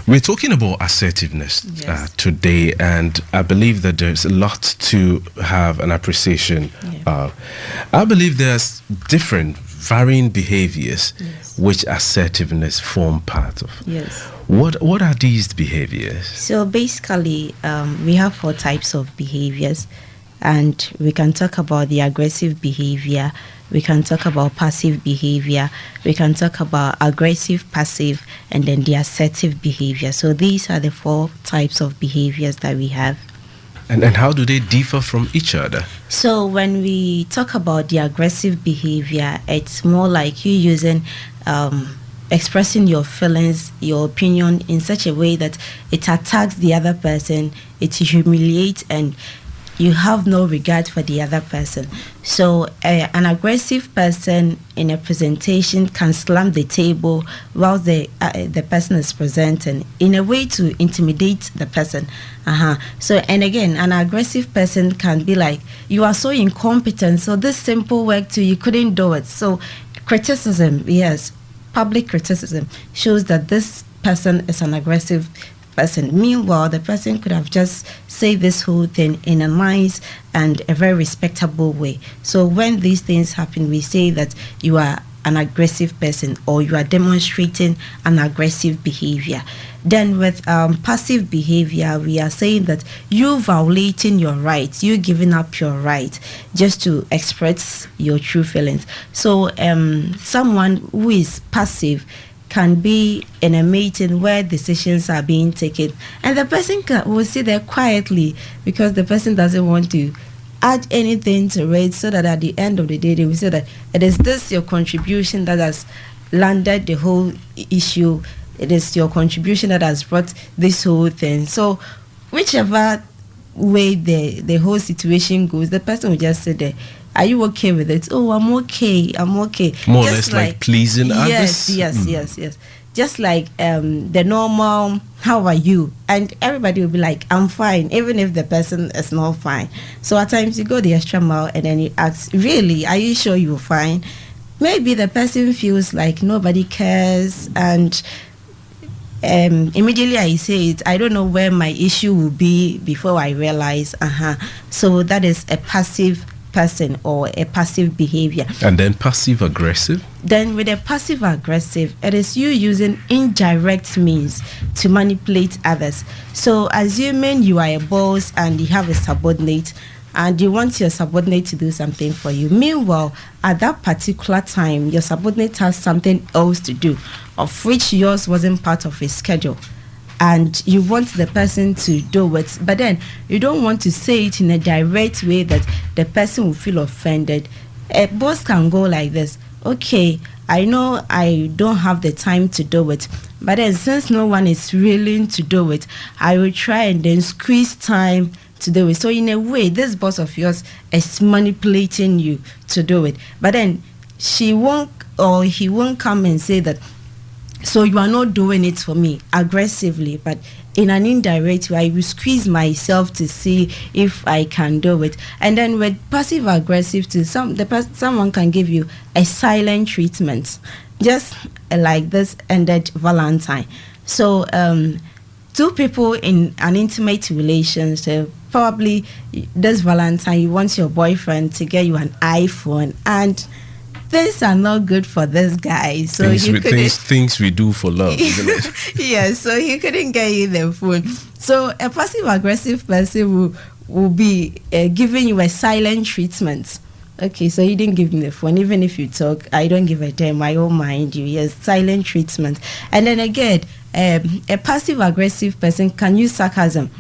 We're talking about assertiveness today, and I believe that there's a lot to have an appreciation of. I believe there's different, varying behaviors which assertiveness form part of. What are these behaviors? So basically, we have 4 types of behaviors, and we can talk about the aggressive behavior. We can talk about passive behavior. We can talk about aggressive, passive, and then the assertive behavior. So these are the 4 types of behaviors that we have. And how do they differ from each other? So when we talk about the aggressive behavior, it's more like you using expressing your feelings, your opinion in such a way that it attacks the other person, it humiliates, and you have no regard for the other person. So an aggressive person in a presentation can slam the table while the person is presenting in a way to intimidate the person. So, and again, an aggressive person can be like, you are so incompetent, so this simple work too, you couldn't do it. So criticism, public criticism shows that this person is an aggressive person. Meanwhile, the person could have just said this whole thing in a nice and a very respectable way. So when these things happen, we say that you are an aggressive person or you are demonstrating an aggressive behavior. Then with passive behavior, we are saying that you violating your rights, you giving up your right just to express your true feelings. So someone who is passive can be in a meeting where decisions are being taken, and the person will sit there quietly because the person doesn't want to add anything to it, so that at the end of the day they will say that it is this your contribution that has landed the whole issue, it is your contribution that has brought this whole thing. So whichever way the whole situation goes, the person will just sit there. Are you okay with it? Oh, I'm okay. More or less like pleasing others? Yes. Just like the normal, how are you? And everybody will be like, I'm fine, even if the person is not fine. So at times you go the extra mile and then you ask, really, are you sure you're fine? Maybe the person feels like nobody cares, and immediately I say it, I don't know where my issue will be before I realize, So that is a passive person or a passive behavior. And then passive aggressive? Then with a passive aggressive, it is you using indirect means to manipulate others. So assuming you are a boss and you have a subordinate and you want your subordinate to do something for you. Meanwhile, at that particular time, your subordinate has something else to do, of which yours wasn't part of his schedule. And you want the person to do it, but then you don't want to say it in a direct way that the person will feel offended. A boss can go like this: okay, I know I don't have the time to do it, but then since no one is willing to do it, I will try and then squeeze time to do it. So in a way, this boss of yours is manipulating you to do it, but then she won't or he won't come and say that, so you are not doing it for me aggressively, but in an indirect way, I will squeeze myself to see if I can do it. And then with passive aggressive too, someone can give you a silent treatment, just like this ended Valentine. So 2 people in an intimate relationship, probably this Valentine, you want your boyfriend to get you an iPhone, and things are not good for this guy. So things we do for love, isn't it? Yes, so he couldn't get you the phone. So a passive aggressive person will be giving you a silent treatment. Okay, so you didn't give me the phone. Even if you talk, I don't give a damn. I won't mind you. Yes, silent treatment. And then again, a passive aggressive person can use sarcasm.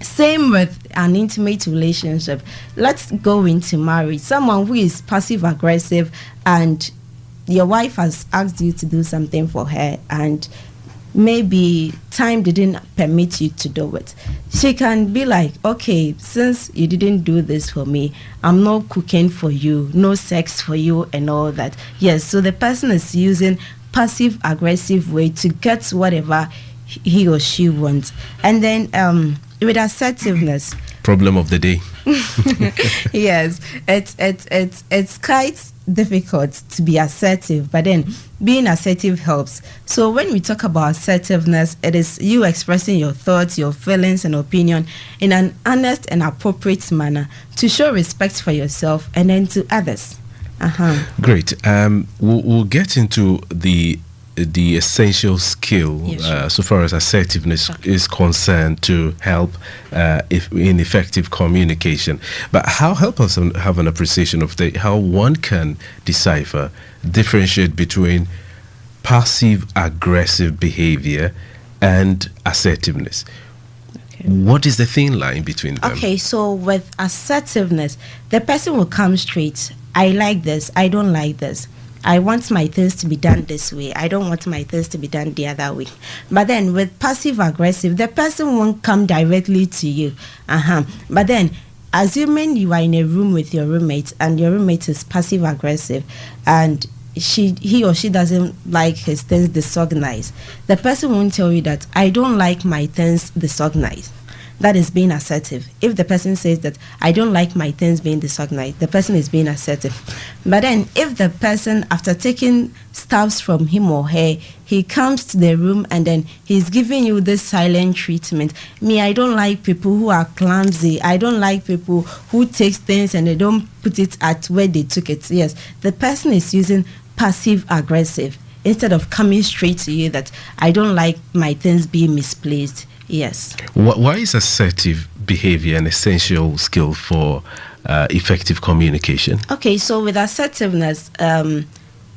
Same with an intimate relationship. Let's go into marriage. Someone who is passive aggressive and your wife has asked you to do something for her and maybe time didn't permit you to do it. She can be like, okay, since you didn't do this for me, I'm not cooking for you, no sex for you and all that. Yes, so the person is using passive aggressive way to get whatever he or she wants. And then with assertiveness, problem of the day. Yes, it's quite difficult to be assertive, but then being assertive helps. So when we talk about assertiveness, it is you expressing your thoughts, your feelings and opinion in an honest and appropriate manner to show respect for yourself and then to others. Great. We'll get into the essential skill, so far as assertiveness is concerned, to help in effective communication. But help us have an appreciation of how one can differentiate between passive aggressive behavior and assertiveness. What is the thin line between them? Okay, so with assertiveness, the person will come straight. I like this. I don't like this. I want my things to be done this way. I don't want my things to be done the other way. But then with passive aggressive, the person won't come directly to you. But then, assuming you are in a room with your roommate and your roommate is passive aggressive and he or she doesn't like his things disorganized, the person won't tell you that I don't like my things disorganized. That is being assertive. If the person says that I don't like my things being disorganized, the person is being assertive. But then if the person, after taking stuffs from him or her, he comes to the room and then he's giving you this silent treatment. Me, I don't like people who are clumsy. I don't like people who take things and they don't put it at where they took it. Yes, the person is using passive aggressive instead of coming straight to you that I don't like my things being misplaced. Yes. Why is assertive behavior an essential skill for effective communication? Okay, so with assertiveness,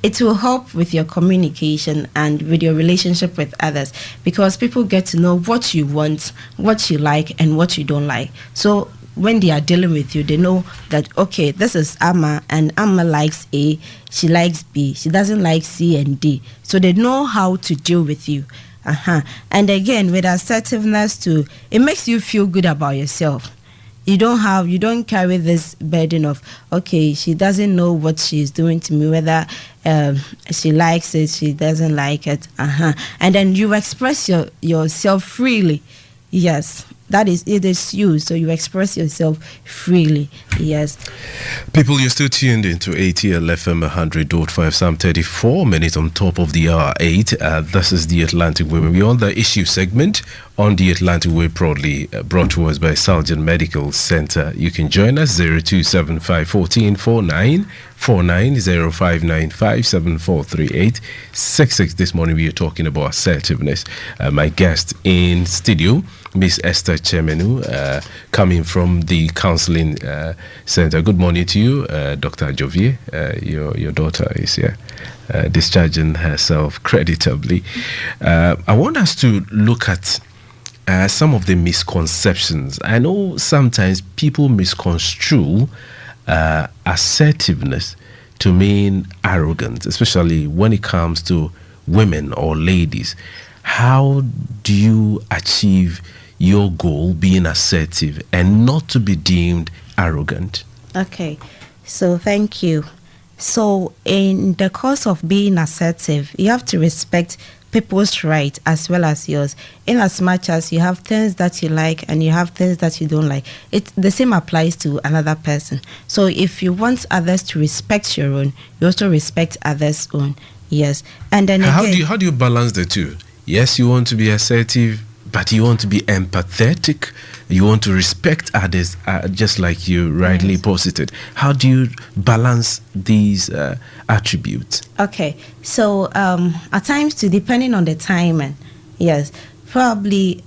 it will help with your communication and with your relationship with others, because people get to know what you want, what you like, and what you don't like. So when they are dealing with you, they know that, okay, this is Amma, and Amma likes A, she likes B, she doesn't like C and D. So they know how to deal with you. And again, with assertiveness too, it makes you feel good about yourself. You don't carry this burden of, okay, she doesn't know what she's doing to me, whether she likes it, she doesn't like it. And then you express yourself freely. Yes, it is you, so you express yourself freely. Yes. People, you're still tuned into ATL FM 100.5, some 34 minutes on top of the hour 8. This is the Atlantic Way. We're on the issue segment on the Atlantic Way, proudly brought to us by Salgin Medical Center. You can join us 0275 1449 0595743866. This morning we are talking about assertiveness. My guest in studio, Miss Esther Chemenu, coming from the counseling center. Good morning to you, Dr. Jovier. Your daughter is here, discharging herself creditably. I want us to look at some of the misconceptions. I know sometimes people misconstrue assertiveness to mean arrogance, especially when it comes to women or ladies. How do you achieve your goal, being assertive, and not to be deemed arrogant? Okay, so thank you. So in the course of being assertive, you have to respect people's right as well as yours, in as much as you have things that you like and you have things that you don't like. The same applies to another person. So if you want others to respect your own, you also respect others' own. Yes. And then how do you balance the two? Yes, you want to be assertive, but you want to be empathetic. You want to respect others, just like you rightly posited. How do you balance these attributes? Okay, so at times, too, depending on the time, yes, probably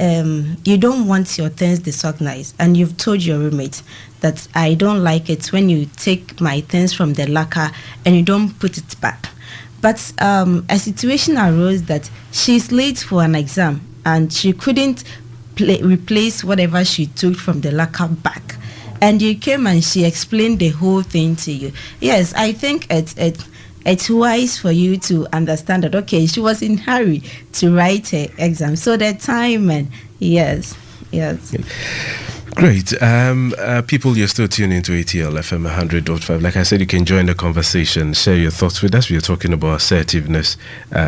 you don't want your things disorganized, and you've told your roommate that I don't like it when you take my things from the locker and you don't put it back. But a situation arose that she's late for an exam and she couldn't replace whatever she took from the locker back. And you came and she explained the whole thing to you. Yes, I think it's wise for you to understand that, okay, she was in a hurry to write her exam. So the time, and yes. Great. People, you're still tuning into ATL FM 100.5. Like I said, you can join the conversation, share your thoughts with us. We are talking about assertiveness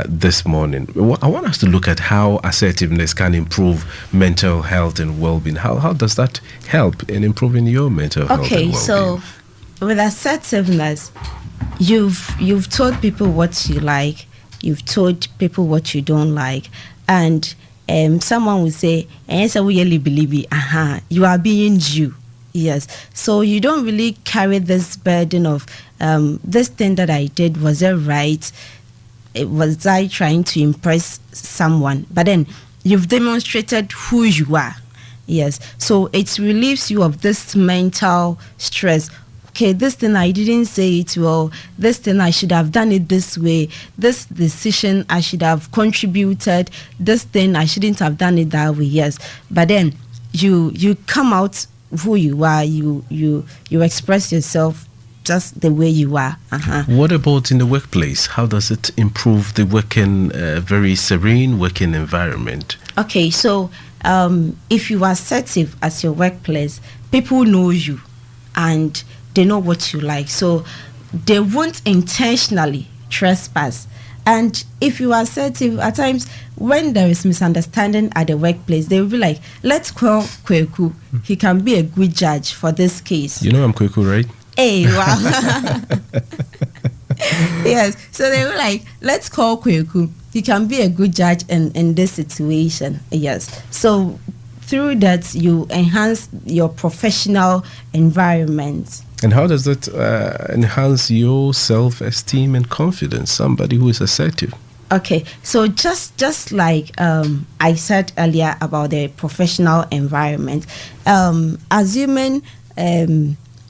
this morning. I want us to look at how assertiveness can improve mental health and well-being. How does that help in improving your mental health and well-being? Okay, so with assertiveness, you've told people what you like, you've told people what you don't like, and someone will say, "Yes, I really believe it." You are being you. Yes. So you don't really carry this burden of this thing that I did, was it right? Was I trying to impress someone? But then you've demonstrated who you are. Yes. So it relieves you of this mental stress. Okay, this thing I didn't say it well. This thing I should have done it this way. This decision I should have contributed. This thing I shouldn't have done it that way. Yes, but then you come out who you are. You express yourself just the way you are. What about in the workplace? How does it improve the working, very serene working environment? Okay, so if you are assertive at your workplace, people know you, and they know what you like, so they won't intentionally trespass. And if you are assertive, at times when there is misunderstanding at the workplace, they will be like, "Let's call Kweku. He can be a good judge for this case." You know I'm Kweku, right? Hey, wow. Yes, so they were like, "Let's call Kweku. He can be a good judge in this situation." Yes, so through that you enhance your professional environment. And how does that enhance your self-esteem and confidence, somebody who is assertive? Okay, so just like I said earlier about the professional environment, assuming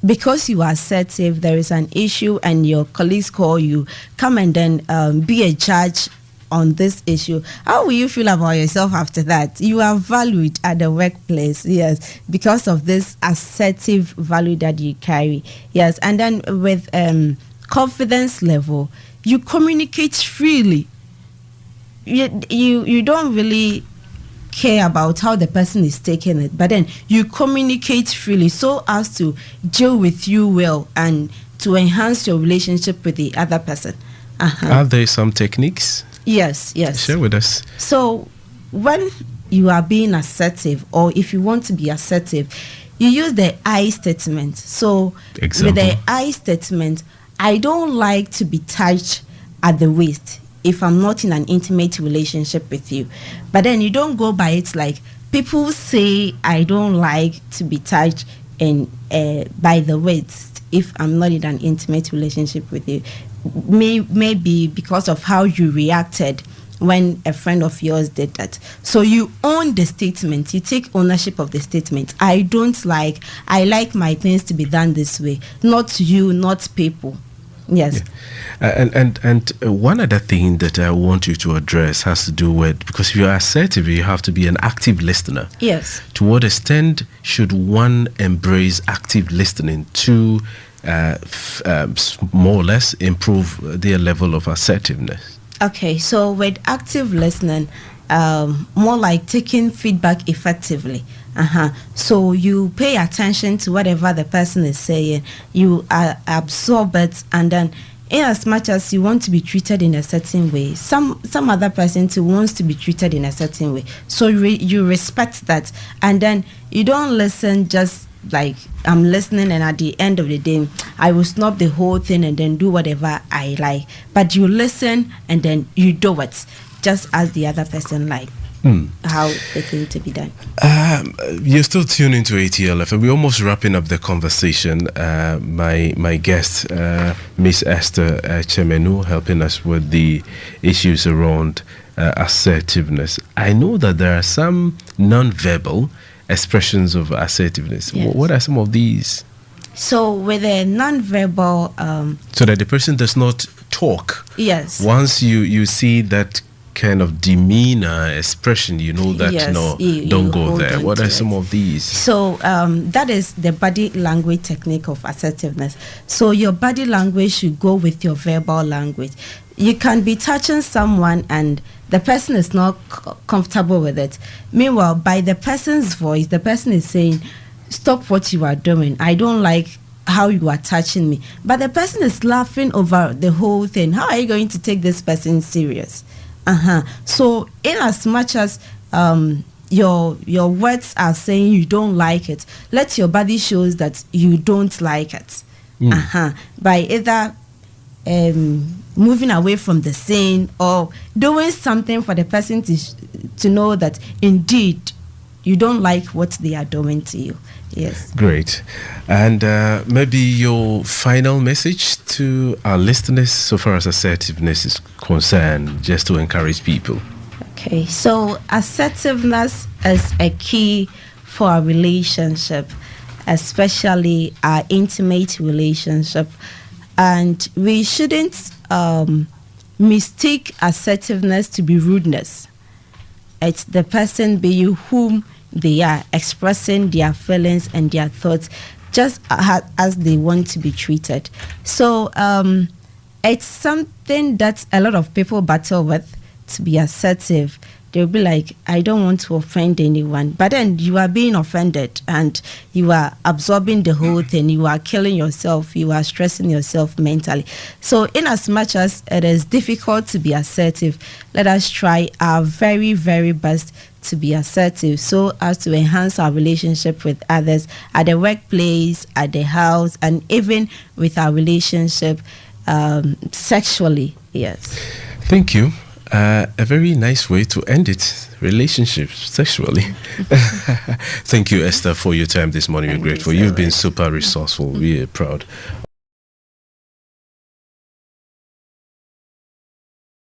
because you are assertive, there is an issue and your colleagues call you, come and then be a judge on this issue. How will you feel about yourself after that? You are valued at the workplace, yes, because of this assertive value that you carry. Yes, and then with confidence level, you communicate freely. You don't really care about how the person is taking it, but then you communicate freely so as to deal with you well and to enhance your relationship with the other person. Are there some techniques? Yes. Share with us. So when you are being assertive, or if you want to be assertive, you use the I statement. So Example. With the I statement, I don't like to be touched at the waist if I'm not in an intimate relationship with you. But then you don't go by it like people say I don't like to be touched by the waist if I'm not in an intimate relationship with you. Maybe because of how you reacted when a friend of yours did that. So you own the statement. You take ownership of the statement. I like my things to be done this way. Not you, not people. Yes. Yeah. And one other thing that I want you to address has to do with, because if you're assertive, you have to be an active listener. Yes. To what extent should one embrace active listening to more or less improve their level of assertiveness? Okay, so with active listening, more like taking feedback effectively. So you pay attention to whatever the person is saying, you absorb it, and then in as much as you want to be treated in a certain way, some other person too wants to be treated in a certain way. So you respect that, and then you don't listen just like I'm listening, and at the end of the day I will snub the whole thing and then do whatever I like. But you listen and then you do it just as the other person like. How the thing to be done. You're still tuned into ATLF, and we're almost wrapping up the conversation. My guest, Miss Esther Chemenu, helping us with the issues around assertiveness. I know that there are some non-verbal expressions of assertiveness. Yes. What are some of these? So with a non-verbal, so that the person does not talk. Yes. Once you see that kind of demeanor expression, you know that yes, no, you don't go hold there. on What to are it. some of these? So that is the body language technique of assertiveness. So your body language should go with your verbal language. You can be touching someone and the person is not comfortable with it. Meanwhile, by the person's voice, the person is saying, stop what you are doing. I don't like how you are touching me. But the person is laughing over the whole thing. How are you going to take this person serious? So in as much as your words are saying you don't like it, let your body shows that you don't like it. By either moving away from the scene or doing something for the person to know that indeed you don't like what they are doing to you. Yes. Great. And maybe your final message to our listeners so far as assertiveness is concerned, just to encourage people. Okay, so assertiveness is a key for our relationship, especially our intimate relationship. And we shouldn't mistake assertiveness to be rudeness. It's the person being whom they are, expressing their feelings and their thoughts just as they want to be treated. So it's something that a lot of people battle with, to be assertive. They'll be like, I don't want to offend anyone. But then you are being offended and you are absorbing the whole thing. You are killing yourself. You are stressing yourself mentally. So in as much as it is difficult to be assertive, let us try our very, very best to be assertive so as to enhance our relationship with others at the workplace, at the house, and even with our relationship sexually. Yes. Thank you. A very nice way to end it, relationships sexually. Thank you, Esther, for your time this morning. We're grateful. You've been super resourceful. We are proud